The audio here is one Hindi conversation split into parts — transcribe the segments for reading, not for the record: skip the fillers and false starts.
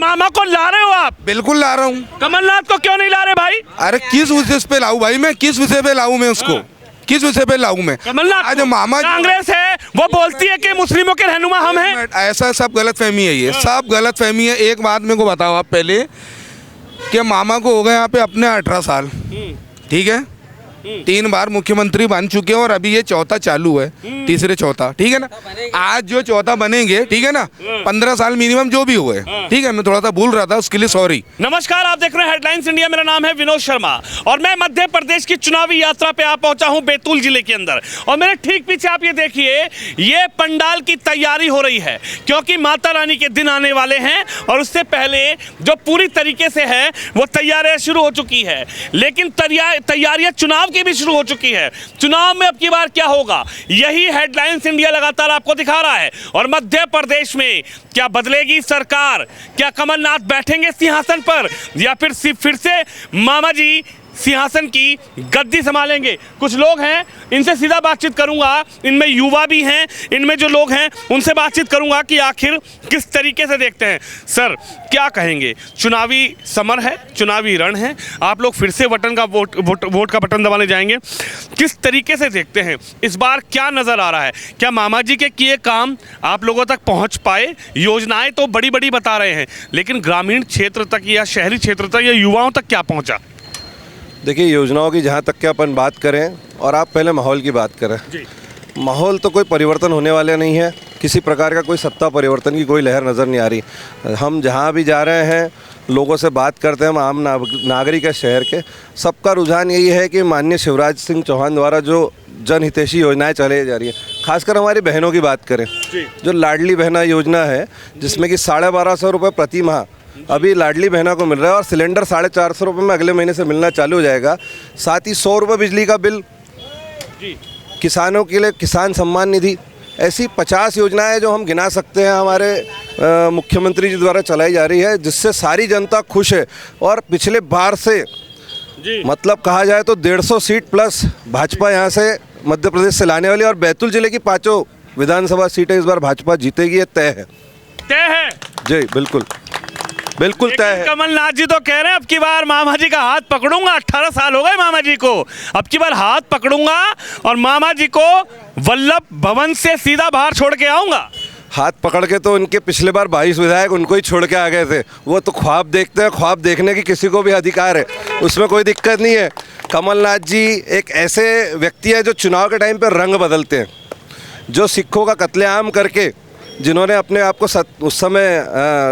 मामा को ला रहे हो आप? बिल्कुल ला रहा हूँ। कमलनाथ को क्यों नहीं ला रहे भाई? अरे किस विषय पे लाऊं भाई, मैं किस विषय पे लाऊं मैं उसको, किस विषय पे लाऊं मैं? कमलनाथ आज मामा कांग्रेस है, वो बोलती है कि मुस्लिमों के रहनुमा हम हैं। ऐसा सब गलत फहमी है, ये सब गलत फहमी है। एक बात मेरे को बताओ आप पहले कि मामा को हो गए यहाँ पे अपने 18 साल, ठीक है, 3 बार मुख्यमंत्री बन चुके हैं और अभी ये चौथा चालू है, तीसरे चौथा, ठीक है ना। आज जो चौथा बनेंगे, ठीक है ना, 15 साल मिनिमम जो भी हुए, ठीक है, मैं थोड़ा सा भूल रहा था, उसके लिए सॉरी। नमस्कार, आप देख रहे हैं हेडलाइंस इंडिया। मेरा नाम है विनोद शर्मा और मैं मध्य प्रदेश की चुनावी यात्रा पे आ पहुंचा हूं बैतूल जिले के अंदर। और मेरे ठीक पीछे आप ये देखिए, ये पंडाल की तैयारी हो रही है क्योंकि माता रानी के दिन आने वाले हैं और उससे पहले जो पूरी तरीके से है वो तैयारियां शुरू हो चुकी है। लेकिन तैयारियां चुनाव की भी शुरू हो चुकी है। चुनाव में अब की बार क्या होगा, यही हेडलाइंस इंडिया लगातार आपको दिखा रहा है। और मध्य प्रदेश में क्या बदलेगी सरकार? क्या कमलनाथ बैठेंगे सिंहासन पर या फिर से मामा जी सिंहासन की गद्दी संभालेंगे? कुछ लोग हैं, इनसे सीधा बातचीत करूंगा। इनमें युवा भी हैं, इनमें जो लोग हैं उनसे बातचीत करूंगा कि आखिर किस तरीके से देखते हैं। सर, क्या कहेंगे? चुनावी समर है, चुनावी रण है, आप लोग फिर से वोट का बटन दबाने जाएंगे। किस तरीके से देखते हैं इस बार? क्या नज़र आ रहा है? क्या मामा जी के किए काम आप लोगों तक पहुँच पाए? योजनाएँ तो बड़ी बड़ी बता रहे हैं, लेकिन ग्रामीण क्षेत्र तक या शहरी क्षेत्र तक या युवाओं तक क्या पहुँचा? देखिए, योजनाओं की जहाँ तक कि अपन बात करें और आप पहले माहौल की बात करें जी। माहौल तो कोई परिवर्तन होने वाला नहीं है, किसी प्रकार का कोई सत्ता परिवर्तन की कोई लहर नज़र नहीं आ रही। हम जहाँ भी जा रहे हैं, लोगों से बात करते हैं, हम आम नागरिक है शहर के, सबका रुझान यही है कि माननीय शिवराज सिंह चौहान द्वारा जो जनहितैषी योजनाएं चलाई जा रही है, खासकर हमारी बहनों की बात करें, जो लाडली बहना योजना है जिसमें कि 1250 रुपये प्रति माह अभी लाडली बहना को मिल रहा है और सिलेंडर 450 रुपये में अगले महीने से मिलना चालू हो जाएगा। साथ ही 100 रुपये बिजली का बिल जी। किसानों के लिए किसान सम्मान निधि, ऐसी 50 योजनाएं जो हम गिना सकते हैं हमारे मुख्यमंत्री जी द्वारा चलाई जा रही है, जिससे सारी जनता खुश है। और पिछले बार से जी, मतलब कहा जाए तो 150 सीट प्लस भाजपा यहाँ से मध्य प्रदेश से लाने वाली, और बैतूल जिले की 5 विधानसभा सीटें इस बार भाजपा जीतेगी, ये तय है जी। बिल्कुल बिल्कुल तय है। कमलनाथ जी तो कह रहे हैं अब की बार मामा जी का हाथ पकड़ूंगा। 18 साल हो गए मामा जी को, अब की बार हाथ पकड़ूंगा और मामा जी को वल्लभ भवन से सीधा बाहर छोड़ के आऊंगा। हाथ पकड़ के तो उनके पिछले बार 22 विधायक उनको ही छोड़ के आ गए थे। वो तो ख्वाब देखते हैं, ख्वाब देखने की किसी को भी अधिकार है, उसमें कोई दिक्कत नहीं है। कमलनाथ जी एक ऐसे व्यक्ति है जो चुनाव के टाइम पर रंग बदलते हैं, जो सिखों का कत्लेआम करके, जिन्होंने अपने आप को उस समय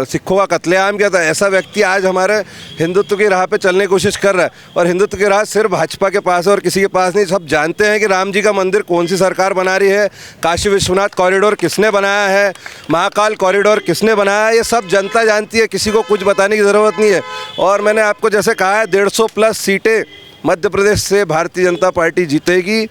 सिखों का कत्लेआम किया था, ऐसा व्यक्ति आज हमारे हिंदुत्व की राह पे चलने की कोशिश कर रहा है। और हिंदुत्व की राह सिर्फ भाजपा के पास है और किसी के पास नहीं। सब जानते हैं कि राम जी का मंदिर कौन सी सरकार बना रही है, काशी विश्वनाथ कॉरिडोर किसने बनाया है, महाकाल कॉरिडोर किसने बनाया है, ये सब जनता जानती है, किसी को कुछ बताने की ज़रूरत नहीं है। और मैंने आपको जैसे कहा है, 150 प्लस सीटें मध्य प्रदेश से भारतीय जनता पार्टी जीतेगी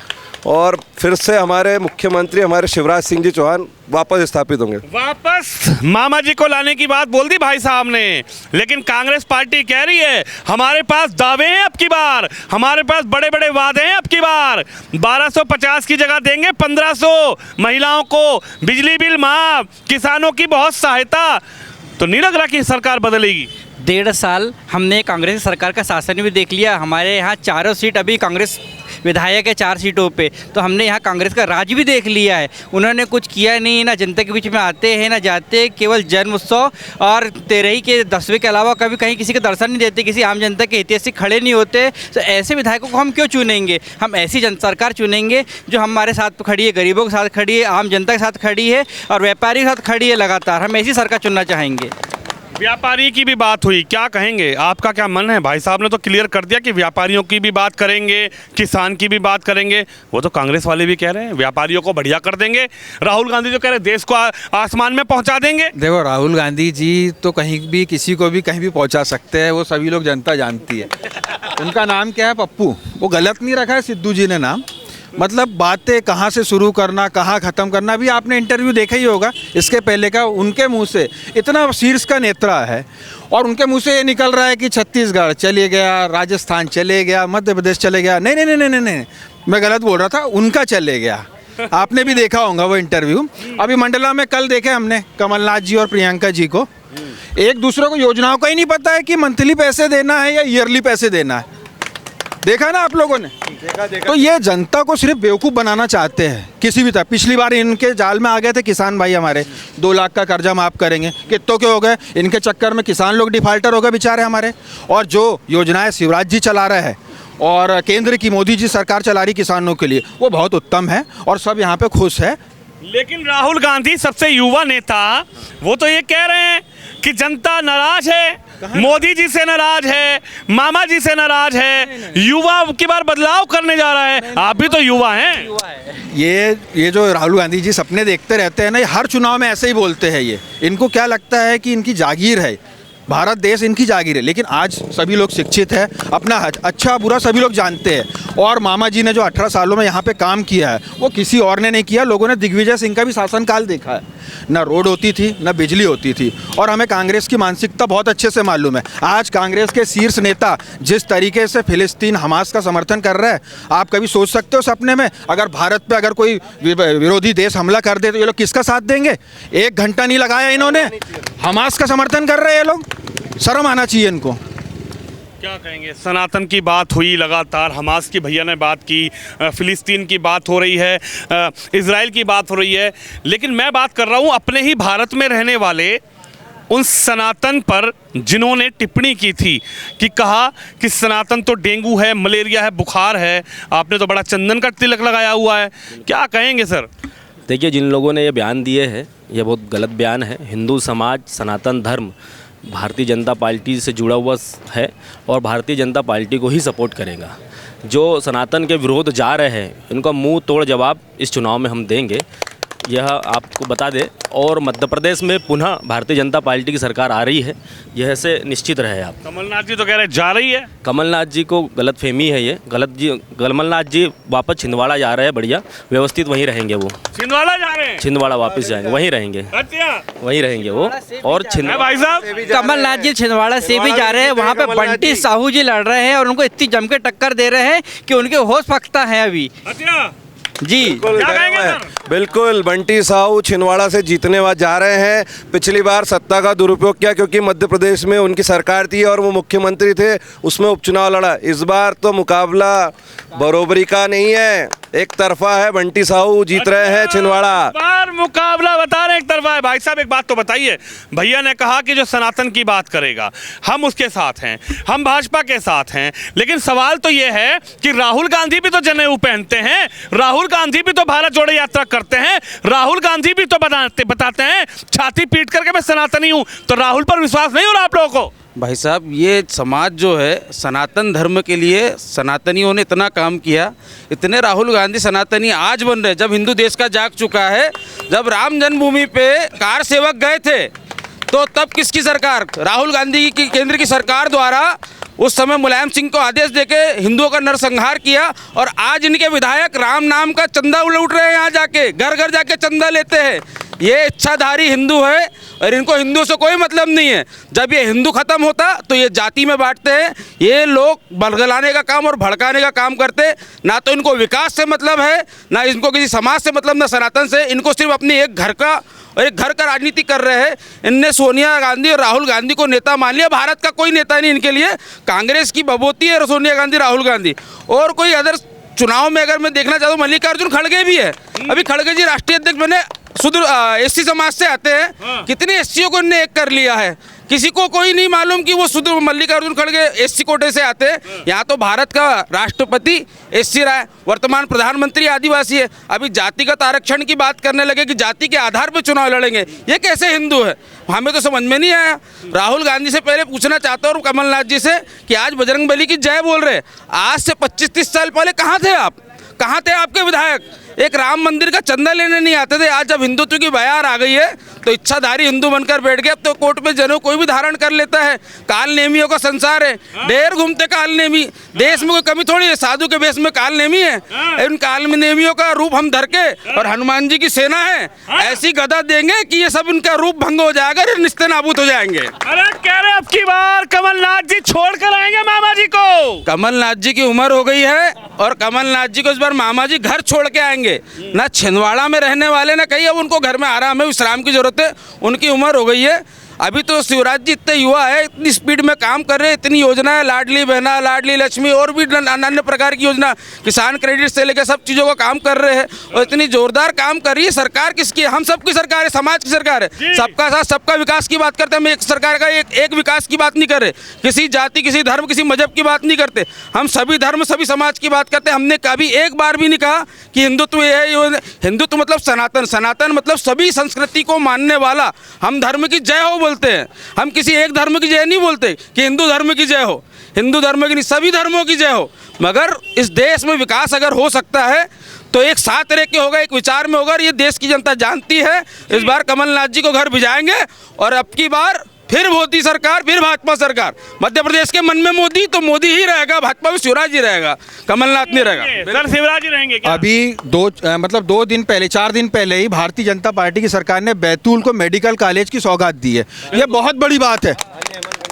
और फिर से हमारे मुख्यमंत्री हमारे शिवराज सिंह जी चौहान वापस स्थापित होंगे। वापस मामा जी को लाने की बात बोल दी भाई साहब ने, लेकिन कांग्रेस पार्टी कह रही है हमारे पास दावे हैं अब की बार, हमारे पास बड़े बड़े वादे हैं अब की बार। 1250 की जगह देंगे 1500, महिलाओं को बिजली बिल माफ, किसानों की बहुत सहायता। तो नहीं लग रहा कि सरकार बदलेगी? 1.5 साल हमने कांग्रेस सरकार का शासन भी देख लिया। हमारे यहाँ 4 सीट अभी कांग्रेस विधायक है 4 सीटों पे, तो हमने यहाँ कांग्रेस का राज भी देख लिया है। उन्होंने कुछ किया नहीं, ना जनता के बीच में आते हैं ना जाते, केवल जन्म उत्सव और तेरही के 10वें के अलावा कभी कहीं किसी का दर्शन नहीं देते, किसी आम जनता के हित से खड़े नहीं होते। तो ऐसे विधायकों को हम क्यों चुनेंगे? हम ऐसी सरकार चुनेंगे जो हमारे साथ खड़ी है, गरीबों के साथ खड़ी है, आम जनता के साथ खड़ी है और व्यापारी के साथ खड़ी है। लगातार हम ऐसी सरकार चुनना चाहेंगे। व्यापारी की भी बात हुई, क्या कहेंगे? आपका क्या मन है? भाई साहब ने तो क्लियर कर दिया कि व्यापारियों की भी बात करेंगे, किसान की भी बात करेंगे। वो तो कांग्रेस वाले भी कह रहे हैं व्यापारियों को बढ़िया कर देंगे। राहुल गांधी जो कह रहे हैं देश को आसमान में पहुंचा देंगे। देखो, राहुल गांधी जी तो कहीं भी किसी को भी कहीं भी पहुंचा सकते हैं, वो सभी लोग जनता जानती है। उनका नाम क्या है? पप्पू। वो गलत नहीं रखा है सिद्धू जी ने नाम, मतलब बातें कहाँ से शुरू करना कहाँ ख़त्म करना। अभी आपने इंटरव्यू देखा ही होगा इसके पहले का, उनके मुंह से इतना शीर्ष का नेता है और उनके मुंह से ये निकल रहा है कि छत्तीसगढ़ चले गया, राजस्थान चले गया, मध्य प्रदेश चले गया। नहीं नहीं नहीं नहीं नहीं, मैं गलत बोल रहा था, उनका चले गया। आपने भी देखा होगा वो इंटरव्यू। अभी मंडला में कल देखे हमने कमलनाथ जी और प्रियंका जी को, एक दूसरे को योजनाओं का ही नहीं पता है कि मंथली पैसे देना है या ईयरली पैसे देना है। देखा ना आप लोगों ने। तो ये जनता को सिर्फ बेवकूफ़ बनाना चाहते हैं किसी भी तरह। पिछली बार इनके जाल में आ गए थे किसान भाई हमारे, 2 लाख का कर्जा माफ़ करेंगे, कितनों के हो गए इनके चक्कर में, किसान लोग डिफाल्टर हो गए बेचारे हमारे। और जो योजनाएं शिवराज जी चला रहे हैं और केंद्र की मोदी जी सरकार चला रही किसानों के लिए, वो बहुत उत्तम है और सब यहाँ पे खुश है। लेकिन राहुल गांधी सबसे युवा नेता, वो तो ये कह रहे हैं कि जनता नाराज है, मोदी जी से नाराज है, मामा जी से नाराज है, युवा की बार बदलाव करने जा रहा है। आप भी तो युवा हैं। ये जो राहुल गांधी जी सपने देखते रहते हैं ना, ये हर चुनाव में ऐसे ही बोलते हैं। ये इनको क्या लगता है कि इनकी जागीर है, भारत देश इनकी जागीर है। लेकिन आज सभी लोग शिक्षित हैं, अपना अच्छा बुरा सभी लोग जानते हैं। और मामा जी ने जो 18 सालों में यहाँ पे काम किया है वो किसी और ने नहीं किया। लोगों ने दिग्विजय सिंह का भी शासनकाल देखा है, ना रोड होती थी ना बिजली होती थी। और हमें कांग्रेस की मानसिकता बहुत अच्छे से मालूम है। आज कांग्रेस के शीर्ष नेता जिस तरीके से फिलिस्तीन हमास का समर्थन कर रहे हैं, आप कभी सोच सकते हो सपने में अगर भारत पे अगर कोई विरोधी देश हमला कर दे तो ये लोग किसका साथ देंगे? 1 घंटा नहीं लगाया इन्होंने, हमास का समर्थन कर रहे हैं ये लोग। शर्म आना चाहिए इनको। क्या कहेंगे? सनातन की बात हुई लगातार, हमास की भैया ने बात की, फिलिस्तीन की बात हो रही है, इजराइल की बात हो रही है, लेकिन मैं बात कर रहा हूँ अपने ही भारत में रहने वाले उन सनातन पर जिन्होंने टिप्पणी की थी कि कहा कि सनातन तो डेंगू है, मलेरिया है, बुखार है। आपने तो बड़ा चंदन का तिलक लगाया हुआ है, क्या कहेंगे सर? देखिए, जिन लोगों ने ये बयान दिए हैं ये बहुत गलत बयान है। हिंदू समाज, सनातन धर्म भारतीय जनता पार्टी से जुड़ा हुआ है और भारतीय जनता पार्टी को ही सपोर्ट करेगा। जो सनातन के विरोध जा रहे हैं इनका मुंह तोड़ जवाब इस चुनाव में हम देंगे, यह आपको बता दें। और मध्य प्रदेश में पुनः भारतीय जनता पार्टी की सरकार आ रही है, यह से निश्चित रहे आप। कमलनाथ जी तो कह रहे जा रही है। कमलनाथ जी को गलतफहमी है ये, कमलनाथ जी वापस छिंदवाड़ा जा रहे हैं, बढ़िया व्यवस्थित वहीं रहेंगे वो। छिंदवाड़ा जा रहे हैं? छिंदवाड़ा वापस जाएंगे, वहीं रहेंगे। अच्छा, वहीं रहेंगे वो। और भाई साहब, कमलनाथ जी छिंदवाड़ा से भी जा रहे हैं, वहाँ पे बंटी साहू जी लड़ रहे हैं और उनको इतनी जम के टक्कर दे रहे हैं कि उनके होश पख्ता है अभी। अच्छा जी, क्या कहेंगे सर? बिल्कुल, बंटी साहू छिंदवाड़ा से जीतने जा रहे हैं। पिछली बार सत्ता का दुरुपयोग किया क्योंकि मध्य प्रदेश में उनकी सरकार थी और वो मुख्यमंत्री थे, उसमें उपचुनाव लड़ा। इस बार तो मुकाबला बरोबरी का नहीं है, एक तरफा है। बंटी साहू जीत रहे हैं छिंदवाड़ा। बार मुकाबला बता रहे हैं एक तरफा है। भाई साहब एक बात तो बताइए, भैया ने कहा कि जो सनातन की बात करेगा हम उसके साथ हैं, हम भाजपा के साथ हैं, लेकिन सवाल तो ये है कि राहुल गांधी भी तो जनेऊ पहनते हैं, राहुल गांधी भी तो भारत जोड़ो यात्रा करते हैं, राहुल गांधी भी तो बताते हैं छाती पीट करके मैं सनातनी हूं। तो राहुल पर विश्वास नहीं हो रहा आप लोगों को? भाई साहब, ये समाज जो है सनातन धर्म के लिए सनातनियों ने इतना काम किया, इतने राहुल गांधी सनातनी आज बन रहे। जब हिंदू देश का जाग चुका है, जब राम जन्मभूमि पे कार सेवक गए थे तो तब किसकी सरकार? राहुल गांधी की केंद्र की सरकार द्वारा उस समय मुलायम सिंह को आदेश देके हिंदुओं का नरसंहार किया। और आज इनके विधायक राम नाम का चंदा लूट रहे हैं, यहाँ जाके घर घर जाके चंदा लेते हैं। ये इच्छाधारी हिंदू है और इनको हिंदू से कोई मतलब नहीं है। जब ये हिंदू खत्म होता तो ये जाति में बांटते हैं। ये लोग बलगलाने का काम और भड़काने का काम करते। ना तो इनको विकास से मतलब है, ना इनको किसी समाज से मतलब, ना सनातन से। इनको सिर्फ अपनी एक घर का और एक घर का राजनीति कर रहे हैं। इनने सोनिया गांधी और राहुल गांधी को नेता मान लिया। भारत का कोई नेता नहीं इनके लिए। कांग्रेस की बबूती है सोनिया गांधी, राहुल गांधी। और कोई अदर चुनाव में अगर मैं देखना चाहता हूँ, मल्लिकार्जुन खड़गे भी है। अभी खड़गे जी राष्ट्रीय अध्यक्ष बने, शुद्ध एससी समाज से आते हैं। कितने एससीओ को इनने एक कर लिया है, किसी को कोई नहीं मालूम कि वो शुद्ध मल्लिकार्जुन खड़गे एससी कोटे से आते हैं। यहाँ तो भारत का राष्ट्रपति एससी रहा है, वर्तमान प्रधानमंत्री आदिवासी है। अभी जातिगत आरक्षण की बात करने लगे कि जाति के आधार पर चुनाव लड़ेंगे। ये कैसे हिंदू है? हमें तो समझ में नहीं आया। राहुल गांधी से पहले पूछना चाहता हूँ, कमलनाथ जी से, कि आज बजरंगबली की जय बोल रहे, आज से 25-30 साल पहले कहाँ थे आप? कहाँ थे आपके विधायक? एक राम मंदिर का चंदा लेने नहीं आते थे। आज जब हिंदुत्व की बयार आ गई है तो इच्छाधारी हिंदू बनकर बैठ गया। अब तो कोर्ट में जनेऊ कोई भी धारण कर लेता है। काल नेमियों का संसार है, ढेर घूमते काल नेमी। देश में कोई कमी थोड़ी है, साधु के बेस में काल नेमी है। इन काल नेमियों का रूप हम धर के, और हनुमान जी की सेना है, ऐसी गदा देंगे कि ये सब इनका रूप भंग हो जाएगा, निस्ते नाबूद हो जाएंगे। अरे कह रहे अब की बार कमलनाथ जी छोड़ कर आएंगे मामा जी को। कमलनाथ जी की उम्र हो गई है और कमलनाथ जी को इस बार मामा जी घर छोड़ के आएंगे। ना छिंदवाड़ा में रहने वाले ना कहीं, अब उनको घर में आराम है, विश्राम की जरूरत है। उनकी उम्र हो गई है। अभी तो शिवराज जी इतने युवा है, इतनी स्पीड में काम कर रहे हैं, इतनी योजनाएं, लाडली बहना, लाडली लक्ष्मी और भी अन्य प्रकार की योजना, किसान क्रेडिट से लेकर सब चीज़ों का काम कर रहे हैं और इतनी जोरदार काम कर रही है। सरकार किसकी है? हम सबकी सरकार है, समाज की सरकार है। सबका साथ सबका विकास की बात करते हैं। हम एक सरकार का एक विकास की बात नहीं कर रहे, किसी जाति, किसी धर्म, किसी मजहब की बात नहीं करते। हम सभी धर्म, सभी समाज की बात करते हैं। हमने कभी एक बार भी नहीं कहा कि हिंदुत्व ये है। हिंदुत्व मतलब सनातन, सनातन मतलब सभी संस्कृति को मानने वाला। हम धर्म की जय हो बोलते हैं, हम किसी एक धर्म की जय नहीं बोलते कि हिंदू धर्म की जय हो, हिंदू धर्म की नहीं, सभी धर्मों की जय हो। मगर इस देश में विकास अगर हो सकता है तो एक साथ रह के होगा, एक विचार में होगा। और ये देश की जनता जानती है। इस बार कमलनाथ जी को घर भिजाएंगे और अब की बार फिर मोदी सरकार, फिर भाजपा सरकार। मध्य प्रदेश के मन में मोदी तो मोदी ही रहेगा, भाजपा में शिवराज जी रहेगा, कमलनाथ नहीं रहेगा। सर शिवराज जी रहेंगे क्या? अभी 2 दिन पहले, 4 दिन पहले ही भारतीय जनता पार्टी की सरकार ने बैतूल को मेडिकल कॉलेज की सौगात दी है। ये बहुत बड़ी बात है।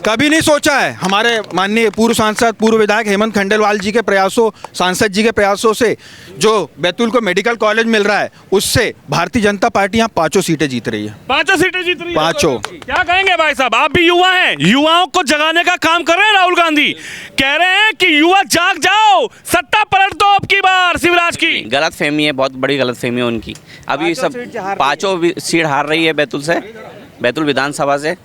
कभी नहीं सोचा है हमारे माननीय पूर्व सांसद, पूर्व विधायक हेमंत खंडेलवाल जी के प्रयासों, सांसद जी के प्रयासों से जो बैतूल को मेडिकल कॉलेज मिल रहा है, उससे भारतीय जनता पार्टी यहाँ 5 सीटें जीत रही है। 5 सीटें जीत रही है। 5। क्या कहेंगे भाई साहब? आप भी युवा हैं, युवाओं को जगाने का काम कर रहे हैं राहुल गांधी। कह रहे हैं कि युवा जाग जाओ, सत्ता पलट दो अब की बार शिवराज की। गलत फहमी है, बहुत बड़ी गलत फहमी है उनकी। अभी सब 5 सीट हार रही है बैतूल से, बैतूल विधानसभा से।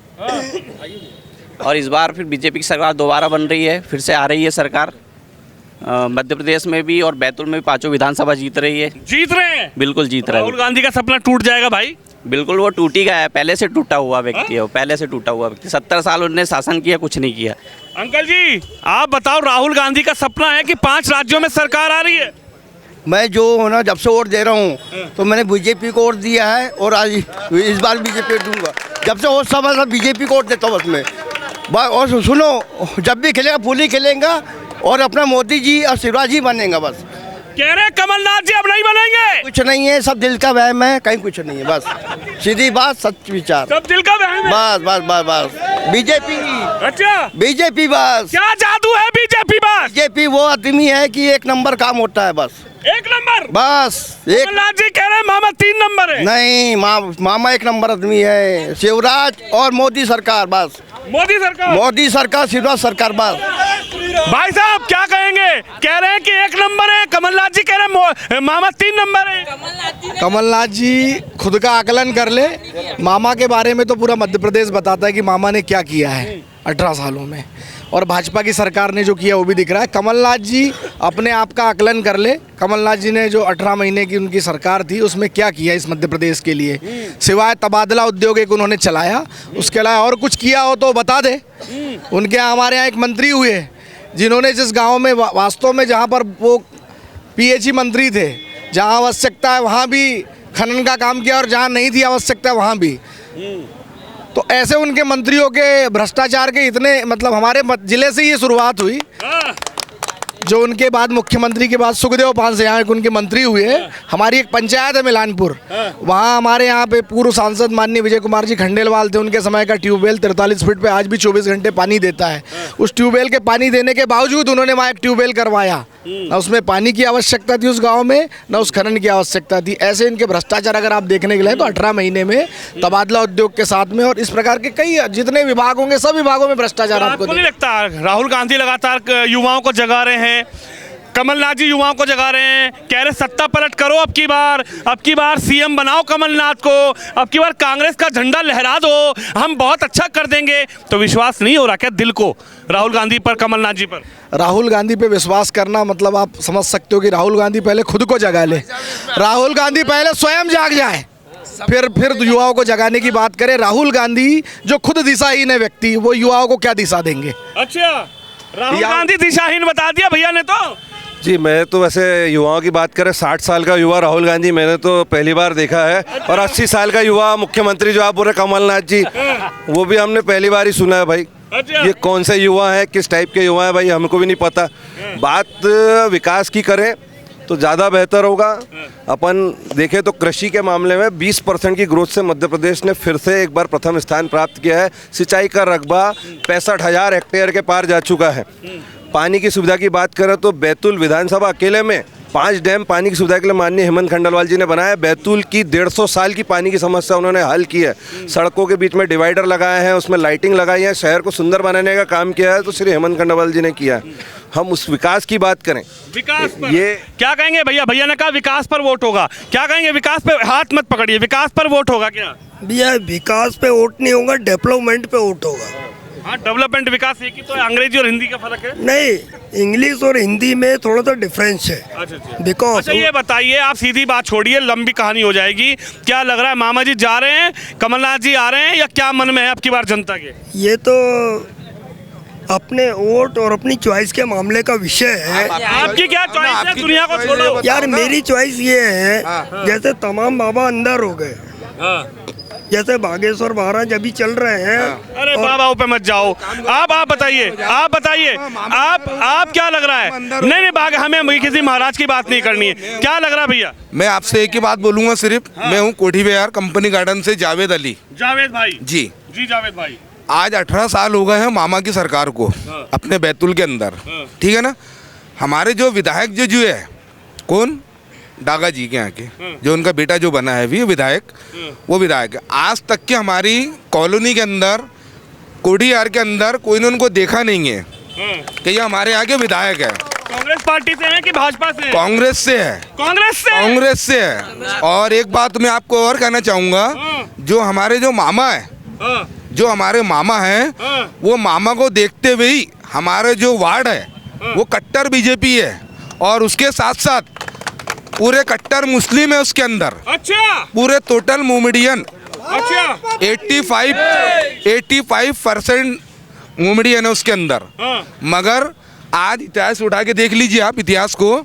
और इस बार फिर बीजेपी की सरकार दोबारा बन रही है, फिर से आ रही है सरकार। मध्य प्रदेश में भी और बैतूल में भी 5 विधानसभा जीत रही है। जीत रहे हैं, बिल्कुल जीत रहे राहुल हैं। गांधी का सपना टूट जाएगा भाई। बिल्कुल वो टूट ही गया है, पहले से टूटा हुआ व्यक्ति है वो, पहले से टूटा हुआ व्यक्ति। 70 साल उन्होंने शासन किया, कुछ नहीं किया। अंकल जी आप बताओ, राहुल गांधी का सपना है कि 5 राज्यों में सरकार आ रही है। मैं जो होना जब से वोट दे रहा हूँ तो मैंने बीजेपी को वोट दिया है और आज इस बार बीजेपी दूंगा। जब से वोट समय बीजेपी को वोट देता हूँ बस मैं। और सुनो, जब भी खेलेगा फुल ही खेलेगा और अपना मोदी जी और शिवराज जी बनेगा बस। कह रहे कमलनाथ जी अब नहीं बनेंगे। कुछ नहीं है, सब दिल का वहम है, कहीं कुछ नहीं है। बस सीधी बात, सच विचार, सब दिल का वहम है। बस बस बस बस। बीजेपी, अच्छा बीजेपी बस। क्या जादू है बीजेपी? बस बीजेपी वो आदमी है कि 1 नंबर काम होता है बस। 1 नंबर बस एक कमलनाथ जी कह रहे हैं मामा 3 नंबर है। नहीं, मामा 1 नंबर आदमी है। शिवराज और मोदी सरकार बस। मोदी सरकार, मोदी सरकार, शिवराज सरकार बस। भाई साहब क्या कहेंगे? कह रहे हैं कि 1 नंबर है, कमलनाथ जी कह रहे हैं मामा 3 नंबर है। कमलनाथ जी खुद का आकलन कर ले। मामा के बारे में तो पूरा मध्य प्रदेश बताता है कि मामा ने क्या किया है 18 सालों में, और भाजपा की सरकार ने जो किया वो भी दिख रहा है। कमलनाथ जी अपने आप का आकलन कर ले। कमलनाथ जी ने जो 18 महीने की उनकी सरकार थी उसमें क्या किया इस मध्य प्रदेश के लिए, सिवाय तबादला उद्योग एक उन्होंने चलाया, उसके अलावा और कुछ किया हो तो बता दे। उनके यहाँ, हमारे यहाँ एक मंत्री हुए जिन्होंने जिस गांव में वास्तव में जहाँ पर वो पीएचई मंत्री थे, जहाँ आवश्यकता है वहाँ भी खनन का काम किया और जहाँ नहीं थी आवश्यकता वहाँ भी। तो ऐसे उनके मंत्रियों के भ्रष्टाचार के इतने, मतलब हमारे जिले से ये शुरुआत हुई, जो उनके बाद मुख्यमंत्री के बाद सुखदेव पान से यहाँ एक उनके मंत्री हुए। हमारी एक पंचायत है मिलानपुर, वहाँ हमारे यहाँ पे पूर्व सांसद माननीय विजय कुमार जी खंडेलवाल थे। उनके समय का ट्यूबवेल 43 फीट पे आज भी 24 घंटे पानी देता है। उस ट्यूबवेल के पानी देने के बावजूद उन्होंने वहाँ एक ट्यूबवेल करवाया। ना उसमें पानी की आवश्यकता थी उस गांव में, ना उस खनन की आवश्यकता थी। ऐसे इनके भ्रष्टाचार अगर आप देखने के लिए तो 18 महीने में तबादला उद्योग के साथ में और इस प्रकार के कई जितने विभाग होंगे सब विभागों में भ्रष्टाचार आपको नहीं लगता राहुल गांधी लगातार युवाओं को जगा रहे हैं, कमलनाथ जी युवाओं को जगा रहे हैं, कह रहे सत्ता पलट करो अब की बार सीएम बनाओ कमलनाथ को, अब की बार कांग्रेस का झंडा लहरा दो, हम बहुत अच्छा कर देंगे। तो विश्वास नहीं हो रहा क्या दिल को राहुल गांधी पर, कमलनाथ जी पर? राहुल गांधी पे विश्वास करना मतलब आप समझ सकते हो कि राहुल गांधी पहले खुद को जगा ले। राहुल गांधी पहले स्वयं जाग जाए, फिर युवाओं को जगाने की बात करें। राहुल गांधी जो खुद दिशाहीन है व्यक्ति, वो युवाओं को क्या दिशा देंगे? अच्छा, राहुल गांधी दिशाहीन बता दिया भैया ने तो। जी, मैं तो वैसे युवाओं की बात करें, 60 साल का युवा राहुल गांधी मैंने तो पहली बार देखा है, और 80 साल का युवा मुख्यमंत्री जो आप बोल रहे कमलनाथ जी, वो भी हमने पहली बार ही सुना है भाई। ये कौन से युवा है, किस टाइप के युवा है भाई, हमको भी नहीं पता। बात विकास की करें तो ज़्यादा बेहतर होगा। अपन देखें तो कृषि के मामले में 20% की ग्रोथ से मध्य प्रदेश ने फिर से एक बार प्रथम स्थान प्राप्त किया है। सिंचाई का रकबा 65,000 हेक्टेयर के पार जा चुका है। पानी की सुविधा की बात करें तो बैतूल विधानसभा अकेले में 5 डैम पानी की सुविधा के लिए माननीय हेमंत खंडेलवाल जी ने बनाया। बैतूल की 150 साल की पानी की समस्या उन्होंने हल की है। सड़कों के बीच में डिवाइडर लगाए हैं, उसमें लाइटिंग लगाई है, शहर को सुंदर बनाने का काम किया है, तो श्री हेमंत खंडेलवाल जी ने किया है। हम उस विकास की बात करें, विकास पर ये क्या कहेंगे भैया? भैया ने कहा विकास पर वोट होगा, क्या कहेंगे? विकास पे हाथ मत पकड़िए, विकास पर वोट होगा क्या? भैया विकास पे वोट नहीं होगा, डेवलपमेंट पे वोट होगा। हाँ, डेवलपमेंट विकास एक ही तो है, अंग्रेजी और हिंदी का फर्क है। नहीं, इंग्लिश और हिंदी में थोड़ा सा डिफरेंस है। अच्छा। बिकॉज अच्छा ये बताइए, आप सीधी बात छोड़िए, लंबी कहानी हो जाएगी। क्या लग रहा है, मामा जी जा रहे हैं, कमलनाथ जी आ रहे हैं, या क्या मन में है आपकी बार जनता के? ये तो अपने वोट और अपनी चॉइस के मामले का विषय है। आपकी क्या चॉइस है? दुनिया को छोड़ो यार मेरी चॉइस ये है, जैसे तमाम बाबा अंदर हो गए, जैसे बागेश्वर महाराज अभी चल रहे हैं। अरे बाबाओं पे मत जाओ। आप बताइए, आप क्या लग रहा है? नहीं बाग, हमें किसी महाराज की बात नहीं करनी है। क्या लग रहा है भैया? मैं आपसे एक ही बात बोलूंगा सिर्फ। मैं हूँ कोठी विहार कंपनी गार्डन से जावेद अली। जावेद भाई जी जावेद भाई। आज 18 साल हो गए हैं मामा की सरकार को अपने बैतूल के अंदर, ठीक है ना। हमारे जो विधायक जो है, कौन, डागा जी के यहाँ के, जो उनका बेटा जो बना है अभी विधायक, वो विधायक है। आज तक के हमारी कॉलोनी के अंदर, कोडियार के अंदर कोई ने उनको देखा नहीं है कि ये हमारे यहाँ के विधायक है। कांग्रेस पार्टी से हैं कि भाजपा से? कांग्रेस से है। कांग्रेस से है। और एक बात मैं आपको और कहना चाहूँगा, जो हमारे जो मामा है, जो हमारे मामा हैं, वो मामा को देखते हुए ही हमारे जो वार्ड है वो कट्टर बीजेपी है, और उसके साथ साथ पूरे कट्टर मुस्लिम है उसके अंदर। अच्छा। पूरे टोटल मोमेडियन। अच्छा। 85% मोमेडियन है उसके अंदर। मगर आज इतिहास उठा के देख लीजिए आप इतिहास को,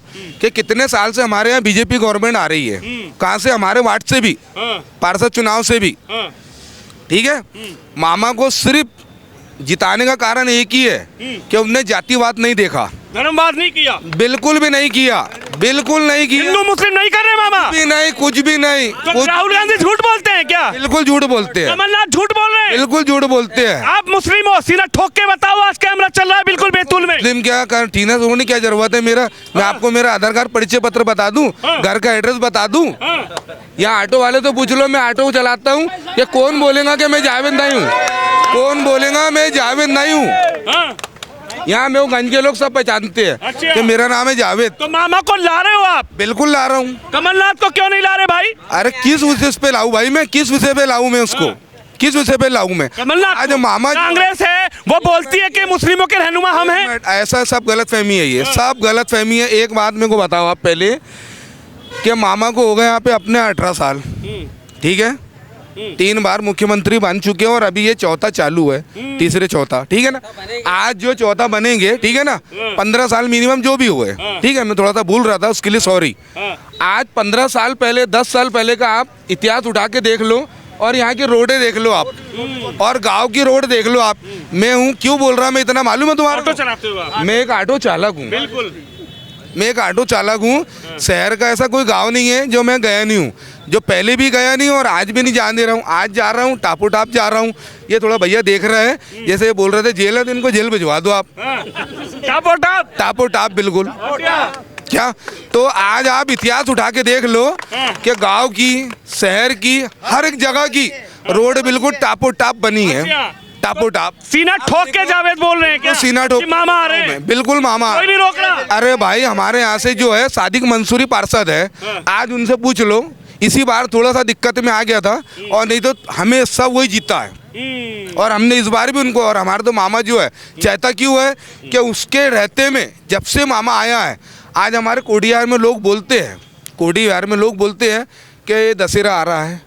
कि कितने साल से हमारे यहाँ बीजेपी गवर्नमेंट आ रही है। कहाँ से? हमारे वार्ड से भी, पार्षद चुनाव से भी, ठीक है। मामा को सिर्फ जिताने का कारण एक ही है कि उनने जातिवाद नहीं देखा, धर्मवाद नहीं किया, बिल्कुल भी नहीं किया, बिल्कुल नहीं किया। हिंदू मुस्लिम नहीं कर रहे मामा? भी नहीं, कुछ भी नहीं। तो राहुल गांधी झूठ बोलते हैं क्या? बिल्कुल झूठ बोलते हैं। कमलनाथ झूठ बोल रहे हैं? बिल्कुल झूठ बोलते हैं। आप मुस्लिम हो, सीधा ठोक के बताओ, आज कैमरा चल रहा है बिल्कुल बैतूल में। मुस्लिम क्या कर, टीना होने क्या जरूरत है? मैं आपको मेरा आधार कार्ड परिचय पत्र बता दूं, घर का एड्रेस बता दूं। यहाँ ऑटो वाले तो पूछ लो, मैं ऑटो चलाता हूँ। ये कौन बोलेगा कि मैं जावेद नहीं हूँ? कौन बोलेगा मैं जावेद नहीं हूँ? यहाँ में वो गंज के लोग सब पहचानते हैं। अच्छा। कि मेरा नाम है जावेद। तो मामा को ला रहे हो आप? बिल्कुल ला रहा हूँ। कमलनाथ को क्यों नहीं ला रहे भाई? अरे किस विषय पे लाऊं भाई मैं? किस विषय पे लाऊं मैं उसको? किस विषय पे लाऊं मैं? कमलनाथ आज मामा कांग्रेस है, वो बोलती है कि मुस्लिमों के रहनुमा हम हैं। ऐसा सब गलत फहमी है, ये सब गलत फहमी है। एक बात मेरे को बताओ आप पहले, कि मामा को हो गए यहाँ पे अपने 18 साल, ठीक है। 3 बार मुख्यमंत्री बन चुके हैं, और अभी ये चौथा चालू है, तीसरे चौथा, ठीक है ना। आज जो चौथा बनेंगे, ठीक है ना, 15 साल मिनिमम जो भी हुए, ठीक है। मैं थोड़ा सा भूल रहा था, उसके लिए सॉरी। आज 15 साल पहले, 10 साल पहले का आप इतिहास उठा के देख लो, और यहाँ की रोडें देख लो आप, और गांव की रोड देख लो आप। मैं हूँ, क्यों बोल रहा मैं इतना मालूम है तुम्हारा? ऑटो चलाते हो आप? मैं एक ऑटो चालक हूँ। बिल्कुल, मैं एक ऑटो चालक हूँ। शहर का ऐसा कोई गांव नहीं है जो मैं गया नहीं हूँ, जो पहले भी गया नहीं और आज भी नहीं जाने दे रहा हूँ। आज जा रहा हूँ, टापो टाप जा रहा हूँ। ये थोड़ा भैया देख रहे हैं, जैसे ये बोल रहे थे जेल है, तो इनको जेल भिजवा दो आप। टापो टाप, टापो टाप, बिल्कुल। क्या? तो आज आप इतिहास उठा के देख लो कि गांव की, शहर की, हर एक जगह की रोड बिल्कुल टापो टाप बनी है। टापो टाप। सीना ठोक के जावेद बोल रहे हैं क्या? सीना ठोक, मामा आ रहे हैं? बिल्कुल मामा। कोई नहीं रोक रहा। अरे भाई, हमारे यहाँ से जो है सादिक मंसूरी पार्षद है, आज उनसे पूछ लो। इसी बार थोड़ा सा दिक्कत में आ गया था, और नहीं तो हमें सब वही जीता है। और हमने इस बार भी उनको, और हमारा तो मामा जो है चाहता क्यों है कि उसके रहते में, जब से मामा आया है, आज हमारे कोडियार में लोग बोलते हैं, कोडियार में लोग बोलते हैं कि दशहरा आ रहा है,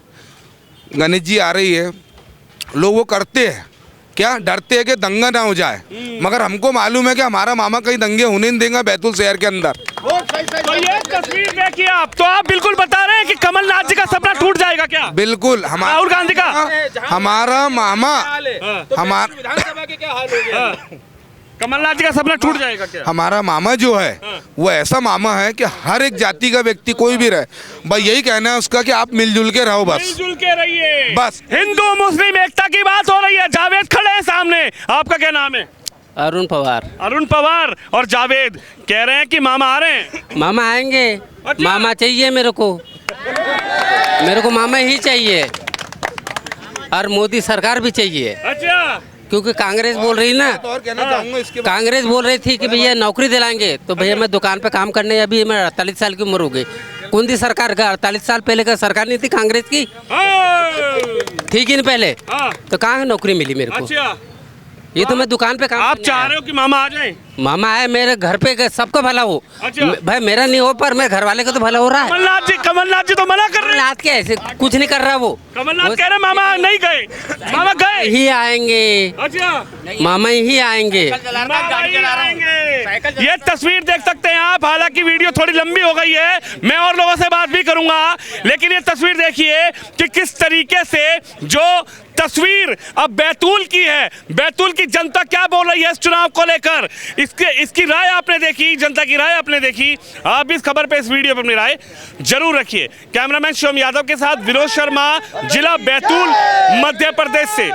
गणेश जी आ रही है। लोग वो करते हैं क्या? डरते हैं कि दंगा ना हो जाए। मगर हमको मालूम है कि हमारा मामा कहीं दंगे होने नहीं देगा बैतूल शहर के अंदर। तो ये तस्वीर देखिए आप, तो आप बिल्कुल बता रहे हैं कि कमलनाथ जी का सपना टूट जाएगा क्या? बिल्कुल। राहुल गांधी का, हमारा मामा, हमारा विधानसभा के क्या हाल हो गया? कमलनाथ जी का सपना टूट जाएगा क्या? हमारा मामा जो है वो ऐसा मामा है कि हर एक जाति का व्यक्ति कोई भी रहे, भाई यही कहना है उसका कि आप मिलजुल के रहो, बस मिलजुल के रहिए। बस। हिंदू मुस्लिम एकता की बात हो रही है। जावेद खड़े हैं सामने, आपका क्या नाम है? अरुण पवार। अरुण पवार और जावेद कह रहे हैं कि मामा आ रहे हैं। मामा आएंगे। अच्छा। मामा चाहिए मेरे को मामा ही चाहिए और मोदी सरकार भी चाहिए, अच्छा, क्योंकि कांग्रेस बोल रही ना, तो और कहना चाहूँगा इसके बाद कांग्रेस बोल रही थी कि भैया नौकरी दिलाएंगे, तो भैया मैं दुकान पे काम करने, अभी मैं 48 साल की उम्र हो गई। कौन सी सरकार का 48 साल पहले का सरकार नहीं थी कांग्रेस की, थी कि नहीं पहले, तो कहाँ नौकरी मिली मेरे को। अच्छा, ये तो मैं दुकान पे काम आप करने चाह आया। रहे हो कि मामा आ जाएं? मामा आए मेरे घर पे, सबका भला हो। अच्छा। भाई मेरा नहीं हो, पर मेरे घर वाले का तो भला हो रहा है। कमलनाथ जी तो मना कर रहे हैं। कमलनाथ के ऐसे कुछ नहीं कर रहा वो। कमलनाथ कह रहे हैं मामा नहीं गए, मामा गए। ही आएंगे, अच्छा, मामा ही आएंगे। मामा ही आएंगे। ये तस्वीर देख सकते हैं आप, हालांकि वीडियो थोड़ी लंबी हो गई है, मैं और लोगों से बात भी करूंगा, लेकिन ये तस्वीर देखिए कि किस तरीके से जो तस्वीर अब बैतूल की है, बैतूल की जनता क्या बोल रही है इस चुनाव को लेकर, इसकी राय आपने देखी, जनता की राय आपने देखी। आप इस खबर पे, इस वीडियो पे अपनी राय जरूर रखिए। कैमरामैन शिवम यादव के साथ विनोद शर्मा, जिला बैतूल, मध्य प्रदेश से।